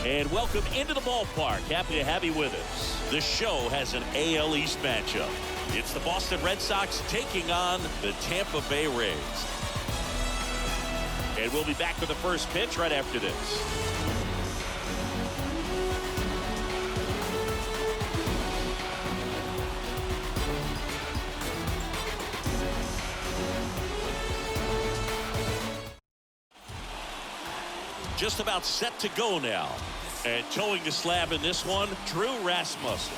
And welcome into the ballpark. Happy to have you with us. The show has an AL East matchup. It's the Boston Red Sox taking on the Tampa Bay Rays. And we'll be back with the first pitch right after this. Just about set to go now. And towing the slab in this one, Drew Rasmussen.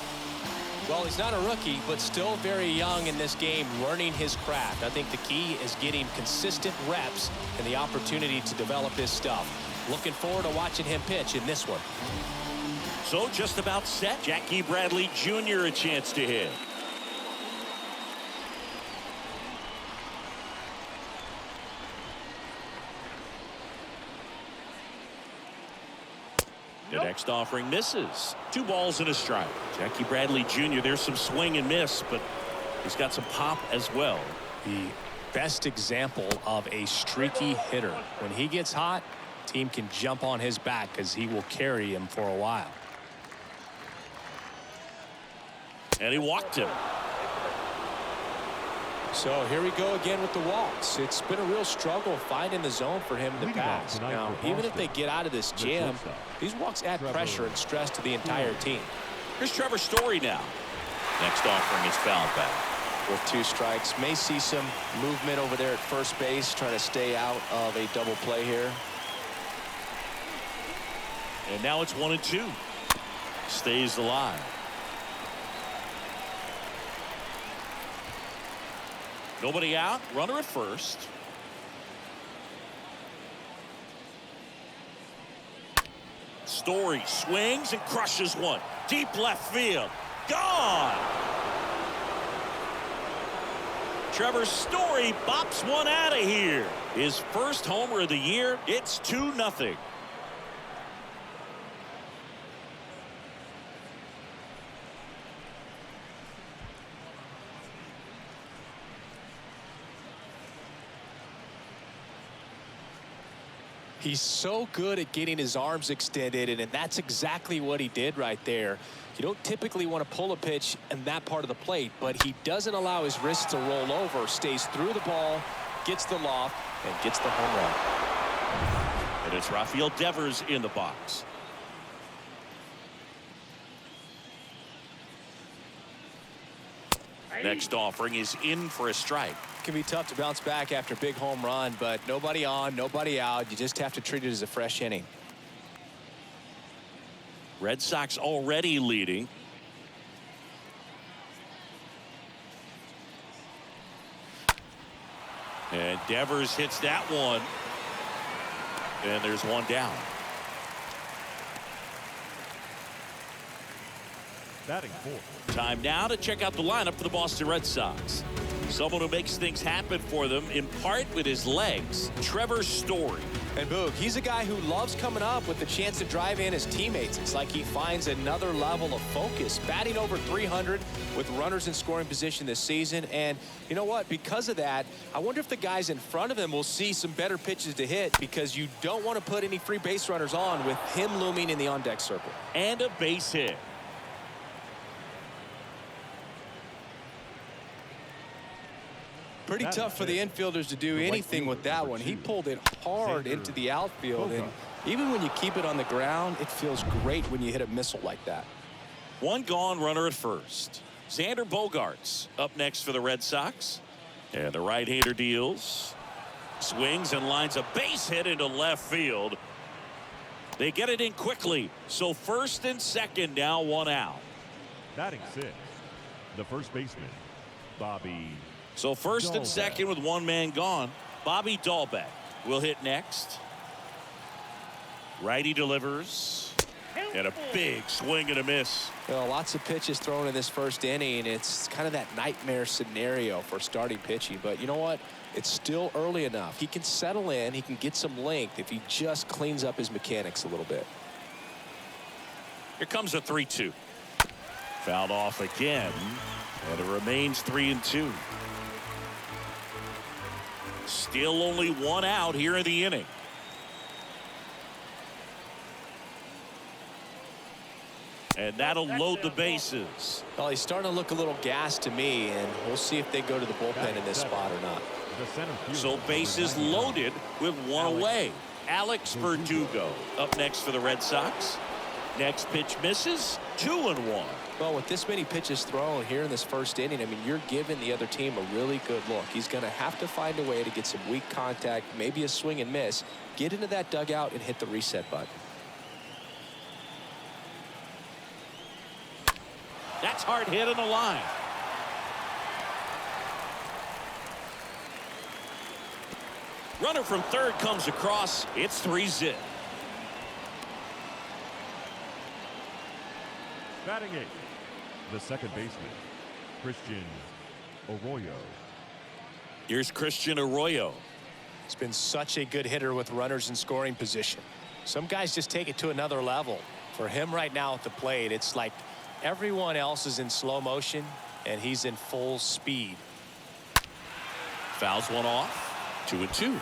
Well, he's not a rookie, but still very young in this game, learning his craft. I think the key is getting consistent reps and the opportunity to develop his stuff. Looking forward to watching him pitch in this one. So just about set. Jackie Bradley Jr. a chance to hit. The next offering misses. 2 balls and a strike. Jackie Bradley Jr. There's some swing and miss, but he's got some pop as well. The best example of a streaky hitter. When he gets hot, team can jump on his back because he will carry him for a while. And he walked him. So here we go again with the walks. It's been a real struggle finding the zone for him in the past. Now, even if they get out of this jam, these walks add pressure and stress to the entire team. Here's Trevor Story now. Next offering is fouled back. With 2 strikes, may see some movement over there at first base, trying to stay out of a double play here. And now it's 1-2. Stays alive. Nobody out. Runner at first. Story swings and crushes one. Deep left field. Gone. Trevor Story bops one out of here. His first homer of the year. It's 2-0. He's so good at getting his arms extended, and that's exactly what he did right there. You don't typically want to pull a pitch in that part of the plate, but he doesn't allow his wrist to roll over, stays through the ball, gets the loft, and gets the home run. And it's Rafael Devers in the box. Next offering is in for a strike. It can be tough to bounce back after a big home run, but nobody on, nobody out. You just have to treat it as a fresh inning. Red Sox already leading. And Devers hits that one. And there's one down. Batting 4. Time now to check out the lineup for the Boston Red Sox. Someone who makes things happen for them, in part with his legs, Trevor Story. And Boog, he's a guy who loves coming up with the chance to drive in his teammates. It's like he finds another level of focus. Batting over 300 with runners in scoring position this season. And you know what? Because of that, I wonder if the guys in front of him will see some better pitches to hit, because you don't want to put any free base runners on with him looming in the on-deck circle. And a base hit. Pretty tough for the infielders to do anything with that one. He pulled it hard into the outfield, and even when you keep it on the ground, it feels great when you hit a missile like that. One gone, runner at first. Xander Bogaerts up next for the Red Sox. And the right-hander deals. Swings and lines a base hit into left field. They get it in quickly. So first and second, now 1 out. Batting 6. The first baseman, Bobby. So first and second with 1 man gone. Bobby Dahlbeck will hit next. Righty delivers. And a big swing and a miss. Well, lots of pitches thrown in this first inning. It's kind of that nightmare scenario for starting pitching. But you know what? It's still early enough. He can settle in. He can get some length if he just cleans up his mechanics a little bit. Here comes a 3-2. Fouled off again. And it remains 3-2. Still only 1 out here in the inning. And that'll load the bases. Well, he's starting to look a little gassed to me, and we'll see if they go to the bullpen in this spot or not. So bases loaded with one away. Alex Verdugo up next for the Red Sox. Next pitch misses. 2-1. Well, with this many pitches thrown here in this first inning, I mean, you're giving the other team a really good look. He's going to have to find a way to get some weak contact, maybe a swing and miss, get into that dugout and hit the reset button. That's hard hit on the line. Runner from third comes across. It's 3-0. Batting 8, the second baseman, Christian Arroyo. Here's Christian Arroyo. He's been such a good hitter with runners in scoring position. Some guys just take it to another level. For him right now at the plate, it's like everyone else is in slow motion and he's in full speed. Fouls one off. 2-2.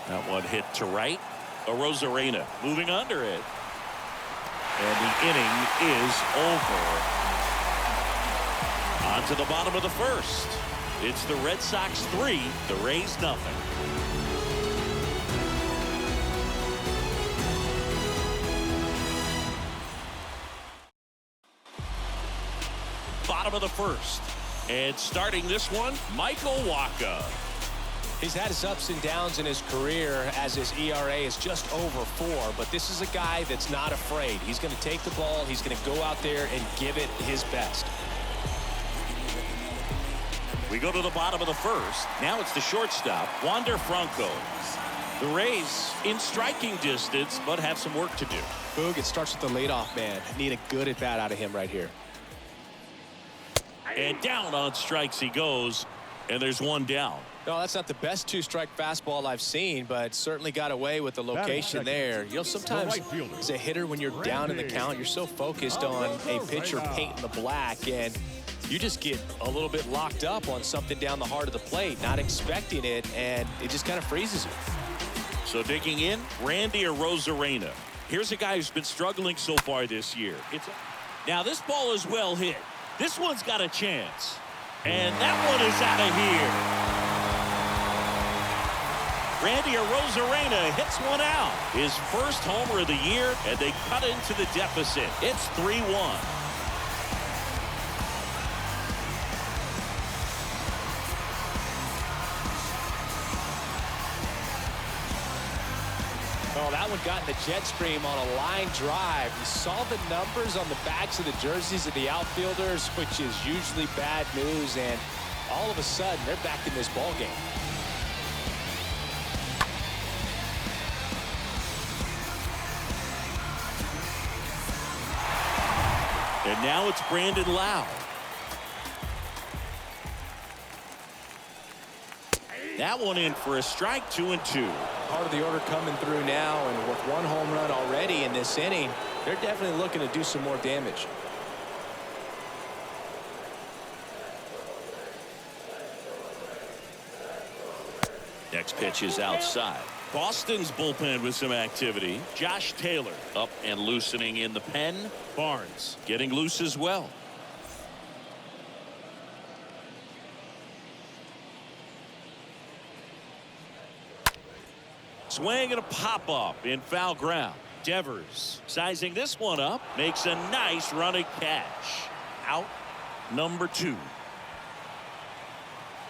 That one hit to right. Arozarena moving under it. And the inning is over. On to the bottom of the first. It's the Red Sox 3, the Rays nothing. Bottom of the first. And starting this one, Michael Wacha. He's had his ups and downs in his career as his ERA is just over 4, but this is a guy that's not afraid. He's going to take the ball. He's going to go out there and give it his best. We go to the bottom of the first. Now it's the shortstop, Wander Franco. The Rays in striking distance, but have some work to do. Boog, it starts with the leadoff man. Need a good at bat out of him right here. And down on strikes he goes, and there's one down. No, that's not the best two-strike fastball I've seen, but certainly got away with the location there. You know, sometimes as a hitter, when you're down in the count, you're so focused on a pitcher painting the black, and you just get a little bit locked up on something down the heart of the plate, not expecting it, and it just kind of freezes you. So digging in, Randy Arozarena. Here's a guy who's been struggling so far this year. Now this ball is well hit. This one's got a chance. And that one is out of here. Randy Arozarena hits one out. His first homer of the year, and they cut into the deficit. It's 3-1. Oh, that one got in the jet stream on a line drive. You saw the numbers on the backs of the jerseys of the outfielders, which is usually bad news, and all of a sudden, they're back in this ball game. And now it's Brandon Lau. That one in for a strike, 2-2. Part of the order coming through now, and with one home run already in this inning, they're definitely looking to do some more damage. Next pitch is outside. Boston's bullpen with some activity. Josh Taylor up and loosening in the pen. Barnes getting loose as well. Swing and a pop-up in foul ground. Devers sizing this one up. Makes a nice running catch. Out number 2.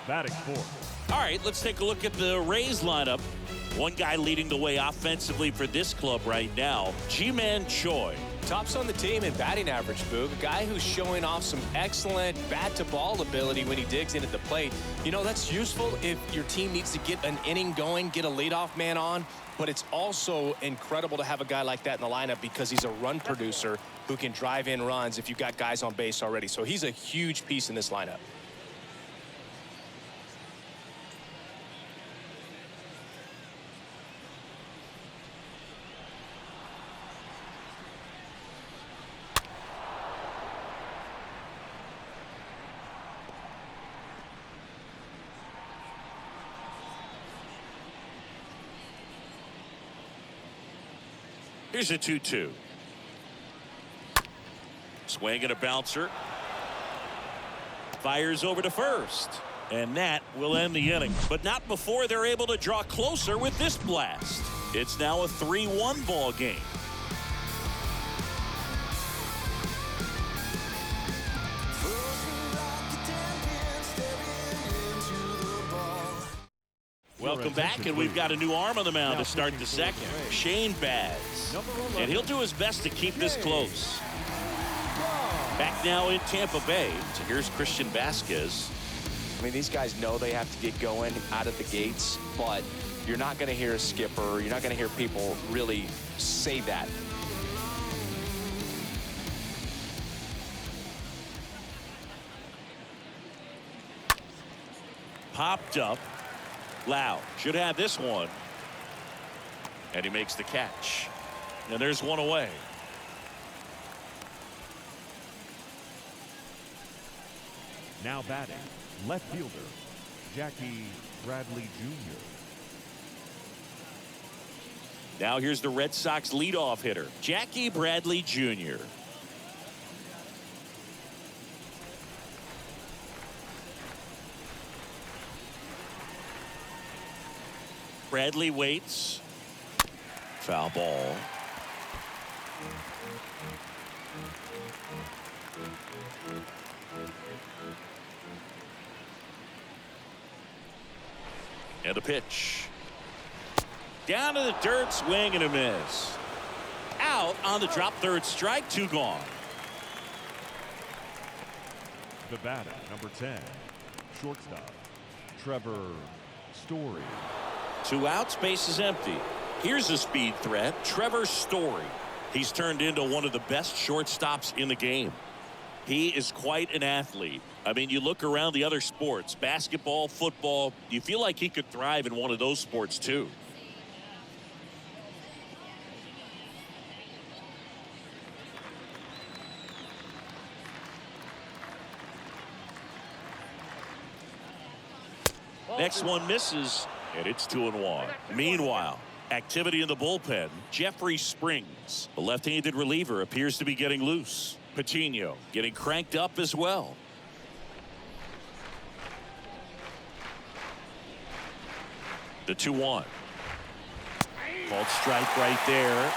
Batting 4th. All right, let's take a look at the Rays lineup. One guy leading the way offensively for this club right now, Ji-Man Choi. Tops on the team in batting average, Boog. A guy who's showing off some excellent bat-to-ball ability when he digs in at the plate. You know, that's useful if your team needs to get an inning going, get a leadoff man on. But it's also incredible to have a guy like that in the lineup because he's a run producer who can drive in runs if you've got guys on base already. So he's a huge piece in this lineup. Here's a 2-2. Swing and a bouncer. Fires over to first. And that will end the inning. But not before they're able to draw closer with this blast. It's now a 3-1 ball game. Welcome back, and we've got a new arm on the mound to start the second. Shane Baz. And he'll do his best to keep this close. Back now in Tampa Bay. So here's Christian Vasquez. I mean, these guys know they have to get going out of the gates, but you're not going to hear a skipper. You're not going to hear people really say that. Popped up. Lau should have this one. And he makes the catch. And there's one away. Now batting, left fielder, Jackie Bradley Jr. Now here's the Red Sox leadoff hitter, Jackie Bradley Jr. Bradley waits. Foul ball. And the pitch. Down to the dirt, swing and a miss. Out on the drop, third strike, 2 gone. The batter, number 10, shortstop, Trevor Story. 2 outs, base is empty. Here's a speed threat, Trevor Story. He's turned into one of the best shortstops in the game. He is quite an athlete. I mean, you look around the other sports, basketball, football, you feel like he could thrive in one of those sports too. Next one misses, and it's 2-1. Meanwhile, activity in the bullpen. Jeffrey Springs, the left-handed reliever, appears to be getting loose. Patino getting cranked up as well. The 2-1. Called strike right there.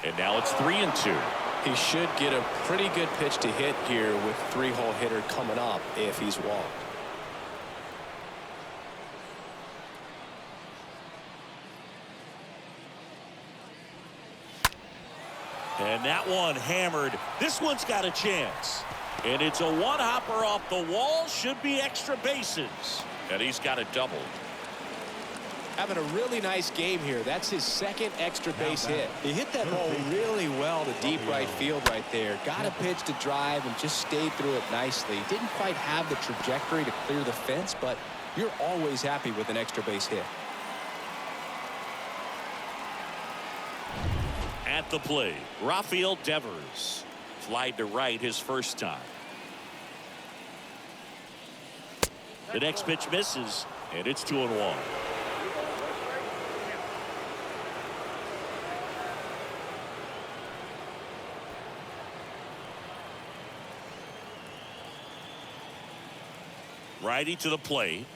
And now it's 3-2. He should get a pretty good pitch to hit here with 3-hole hitter coming up if he's walked. And that one hammered. This one's got a chance. And it's a one-hopper off the wall. Should be extra bases. And he's got a double. Having a really nice game here. That's his second extra base hit. He hit that ball really well to deep right field right there. Got a pitch to drive and just stayed through it nicely. Didn't quite have the trajectory to clear the fence, but you're always happy with an extra base hit. At the plate, Rafael Devers. Flied to right his first time. The next pitch misses, and it's 2-1. Righty to the plate.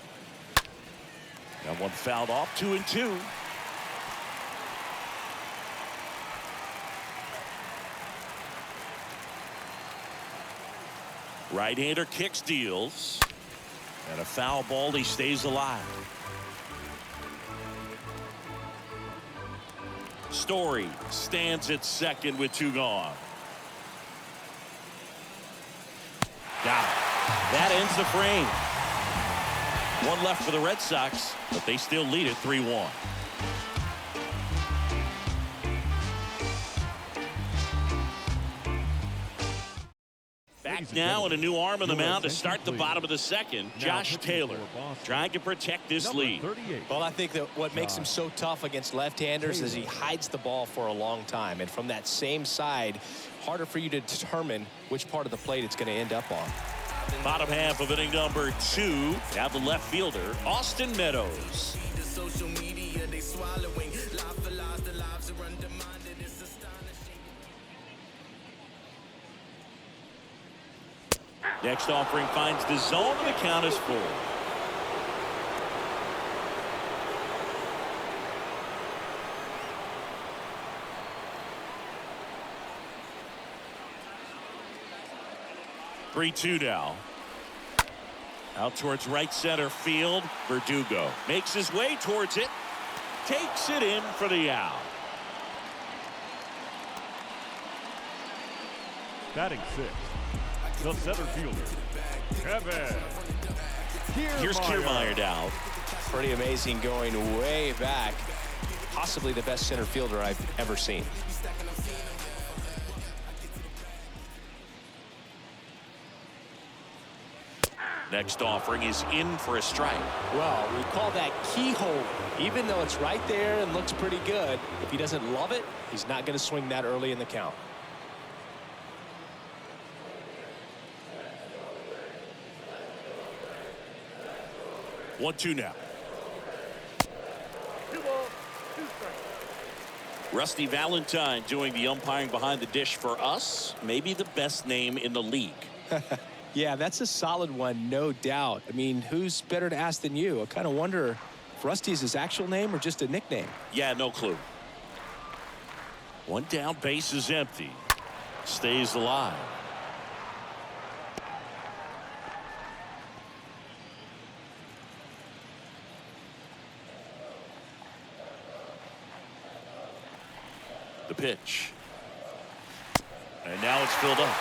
That one fouled off, 2-2. Right-hander kicks, deals. And a foul ball, he stays alive. Story stands at second with 2 gone. Got it. That ends the frame. 1 left for the Red Sox, but they still lead it 3-1. Back now and a new arm on the mound to start the bottom of the second. Josh Taylor trying to protect this lead. Well, I think that what makes him so tough against left-handers is he hides the ball for a long time. And from that same side, harder for you to determine which part of the plate it's going to end up on. Bottom half of inning number 2. Now the left fielder, Austin Meadows. Next offering finds the zone, and the count is full. Three-two now. Out towards right center field. Verdugo makes his way towards it. Takes it in for the out. Batting 6th, the center fielder, Kevin. Here's Kiermaier now. Pretty amazing, going way back. Possibly the best center fielder I've ever seen. Next offering is in for a strike. Well, we call that keyhole. Even though it's right there and looks pretty good, if he doesn't love it, he's not going to swing that early in the count. One-two now. Rusty Valentine doing the umpiring behind the dish for us. Maybe the best name in the league. Yeah, that's a solid one, no doubt. I mean, who's better to ask than you? I kind of wonder if Rusty is his actual name or just a nickname. Yeah, no clue. One down, base is empty. Stays alive. The pitch. And now it's filled up.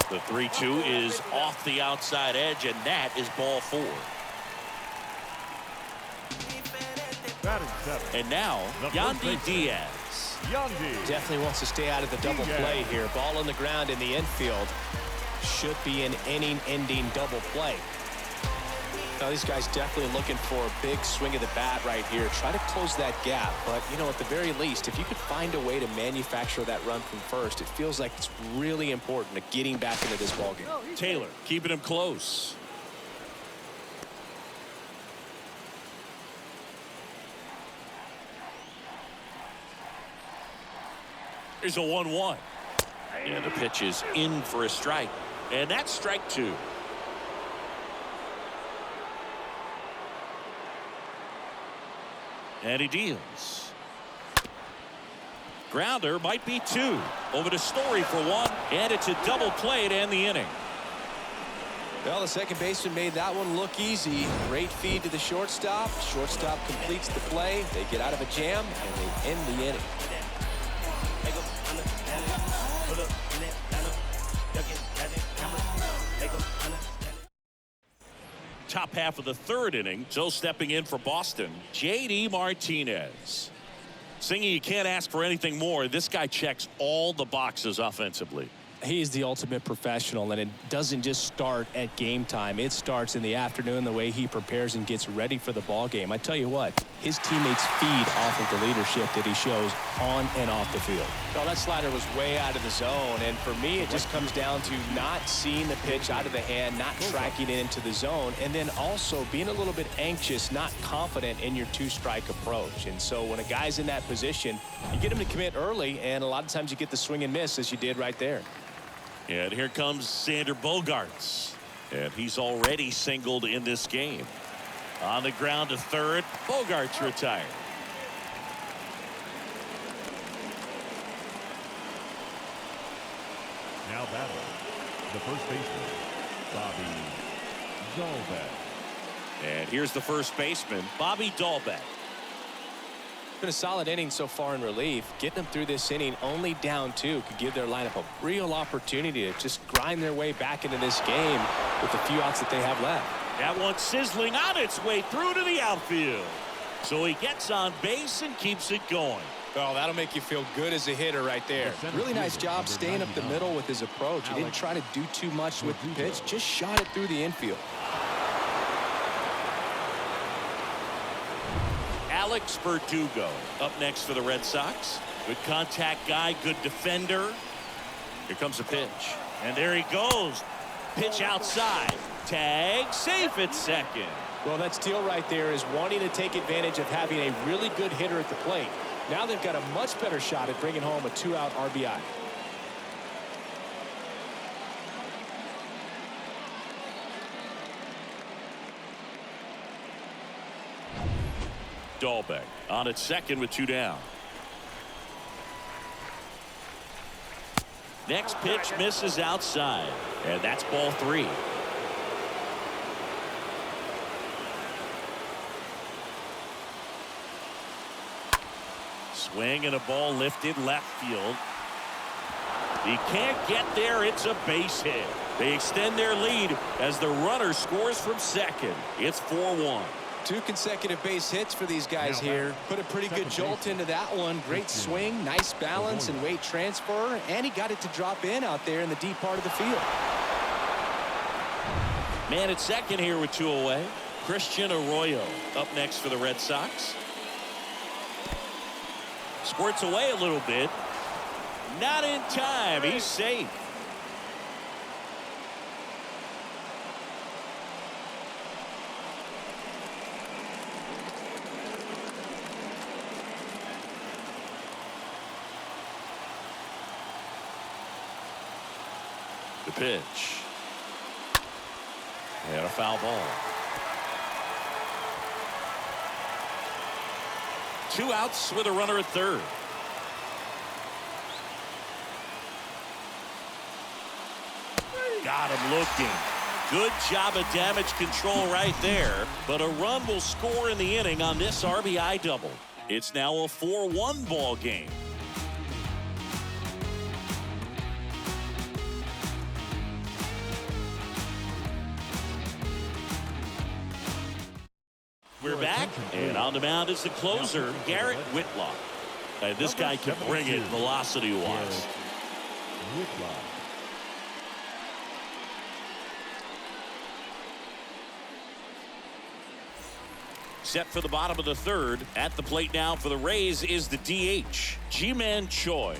The 3-2 is off the outside edge, and that is ball 4. Batting 7th, And now, The Yandy first Diaz. Yandy. Definitely wants to stay out of the double play here. Ball on the ground in the infield. Should be an inning-ending double play. Now, these guys definitely looking for a big swing of the bat right here. Try to close that gap. But, you know, at the very least, if you could find a way to manufacture that run from first, it feels like it's really important to getting back into this ballgame. Taylor keeping him close. Here's a 1-1. And the pitch is in for a strike. And that's strike 2. And he deals. Grounder might be 2. Over to Story for 1. And it's a double play to end the inning. Well, the second baseman made that one look easy. Great feed to the shortstop. Shortstop completes the play. They get out of a jam, and they end the inning. Top half of the 3rd inning. So stepping in for Boston, J.D. Martinez. Singing, you can't ask for anything more. This guy checks all the boxes offensively. He's the ultimate professional, and it doesn't just start at game time. It starts in the afternoon, the way he prepares and gets ready for the ball game. I tell you what, his teammates feed off of the leadership that he shows on and off the field. Well, that slider was way out of the zone, and for me, it just comes down to not seeing the pitch out of the hand, not tracking it into the zone, and then also being a little bit anxious, not confident in your 2-strike approach. And so when a guy's in that position, you get him to commit early, and a lot of times you get the swing and miss, as you did right there. And here comes Xander Bogaerts. And he's already singled in this game. On the ground to 3rd. Bogaerts retired. Now batting, the first baseman, Bobby Dalbec. And here's the first baseman, Bobby Dalbec. Been a solid inning so far in relief. Getting them through this inning only down 2 could give their lineup a real opportunity to just grind their way back into this game with the few outs that they have left. That one sizzling on its way through to the outfield. So he gets on base and keeps it going. Oh, that'll make you feel good as a hitter right there. Really nice job staying up the middle with his approach. He didn't try to do too much with the pitch, just shot it through the infield. Alex Verdugo up next for the Red Sox. Good contact guy, good defender. Here comes a pitch. And there he goes. Pitch outside. Tag, safe at second. Well, that steal right there is wanting to take advantage of having a really good hitter at the plate. Now they've got a much better shot at bringing home a 2-out RBI. Dahlbeck on at second with 2 down. Next pitch misses outside, and that's ball 3. Swing and a ball lifted left field. He can't get there. It's a base hit. They extend their lead as the runner scores from second. It's 4-1. 2 consecutive base hits for these guys here. Put a pretty good jolt into that one. Great swing, nice balance and weight transfer, and he got it to drop in out there in the deep part of the field. Man at second here with 2 away. Christian Arroyo up next for the Red Sox. Squirts away a little bit. Not in time. He's safe. The pitch. And a foul ball. 2 outs with a runner at third. Got him looking. Good job of damage control right there. But a run will score in the inning on this RBI double. It's now a 4-1 ball game. We're back, and on the mound is the closer, Garrett Whitlock. This guy can bring it velocity-wise. Set for the bottom of the third. At the plate now for the Rays is the DH, Ji-Man Choi.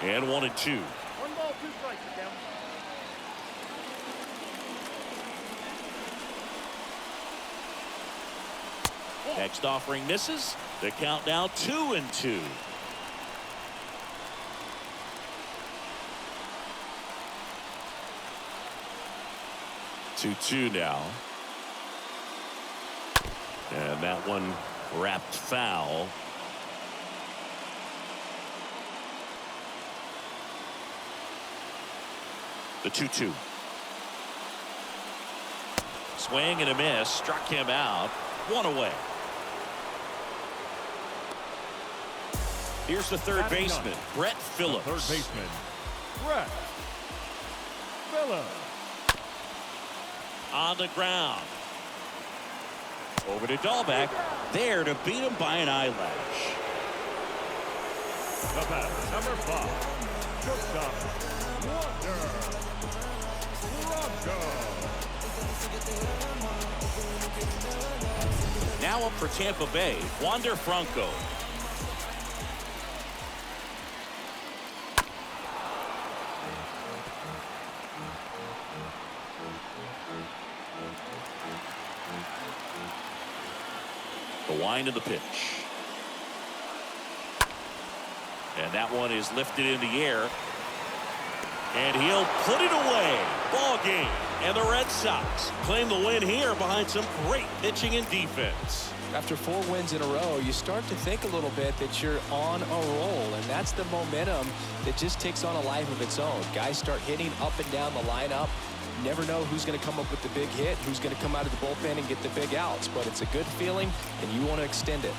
And 1-2. 1 ball, 2 strikes, count. Next offering misses. The count now 2-2. Two now. And that one wrapped foul. The 2-2. Swing and a miss. Struck him out. 1 away. Here's the third baseman, Brett Phillips. Third baseman, Brett Phillips. On the ground. Over to Dahlbeck. There to beat him by an eyelash. The batter, number 5, shortstop, Wander Franco. Now up for Tampa Bay, Wander Franco. The wind of the pitch. And that one is lifted in the air. And he'll put it away. Ball game. And the Red Sox claim the win here behind some great pitching and defense. After 4 wins in a row, you start to think a little bit that you're on a roll, and that's the momentum that just takes on a life of its own. Guys start hitting up and down the lineup. Never know who's going to come up with the big hit, who's going to come out of the bullpen and get the big outs, but it's a good feeling, and you want to extend it.